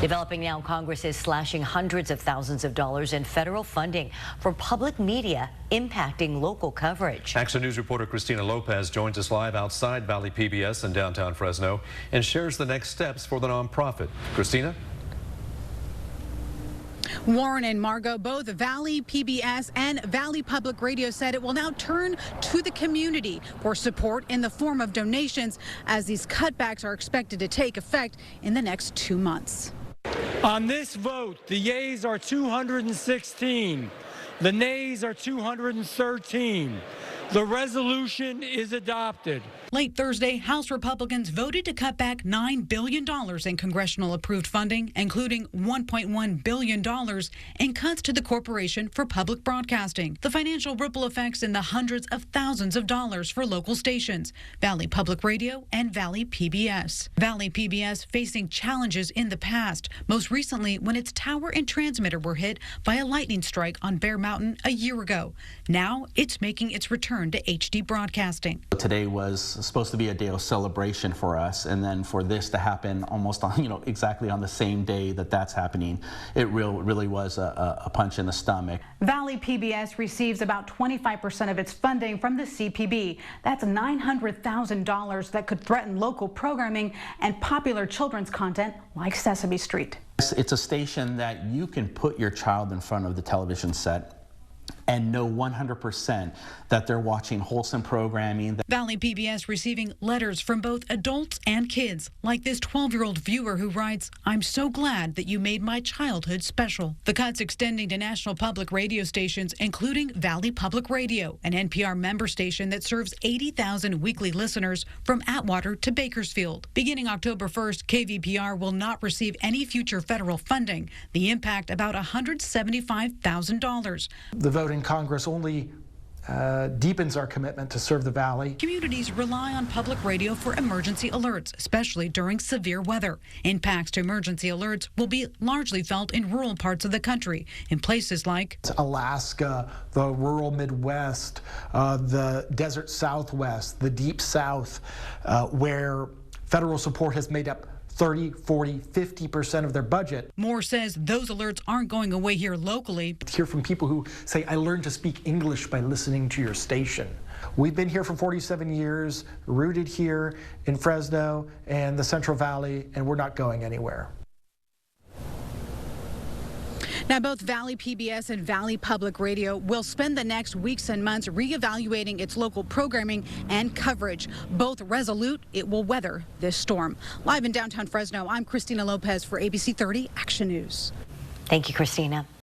Developing now, Congress is slashing hundreds of thousands of dollars in federal funding for public media impacting local coverage. Action News reporter Christina Lopez joins us live outside Valley PBS in downtown Fresno and shares the next steps for the nonprofit. Christina? Warren and Margot, both Valley PBS and Valley Public Radio, said it will now turn to the community for support in the form of donations as these cutbacks are expected to take effect in the next 2 months. On this vote, the yeas are 216. The nays are 213. The resolution is adopted. Late Thursday, House Republicans voted to cut back $9 billion in congressional approved funding, including $1.1 billion in cuts to the Corporation for Public Broadcasting. The financial ripple effects in the hundreds of thousands of dollars for local stations, Valley Public Radio and Valley PBS. Valley PBS facing challenges in the past, most recently when its tower and transmitter were hit by a lightning strike on Bear Mountain a year ago. Now it's making its return to HD broadcasting. Today was supposed to be a day of celebration for us, and then for this to happen almost on, exactly on the same day that that's happening, it really was a punch in the stomach. Valley PBS receives about 25% of its funding from the CPB. That's $900,000 that could threaten local programming and popular children's content like Sesame Street. It's a station that you can put your child in front of the television set and know 100% that they're watching wholesome programming. Valley PBS receiving letters from both adults and kids, like this 12-year-old viewer who writes, "I'm so glad that you made my childhood special." The cuts extending to national public radio stations, including Valley Public Radio, an NPR member station that serves 80,000 weekly listeners from Atwater to Bakersfield. Beginning October 1st, KVPR will not receive any future federal funding. The impact about $175,000. The vote in Congress only deepens our commitment to serve the Valley. Communities rely on public radio for emergency alerts, especially during severe weather. Impacts to emergency alerts will be largely felt in rural parts of the country, in places like Alaska, the rural Midwest, the desert Southwest, the deep South, where federal support has made up 30, 40, 50% of their budget. Moore says those alerts aren't going away here locally. Hear from people who say, I learned to speak English by listening to your station. We've been here for 47 years, rooted here in Fresno and the Central Valley, and we're not going anywhere. Now, both Valley PBS and Valley Public Radio will spend the next weeks and months reevaluating its local programming and coverage. Both resolute it will weather this storm. Live in downtown Fresno, I'm Christina Lopez for ABC 30 Action News. Thank you, Christina.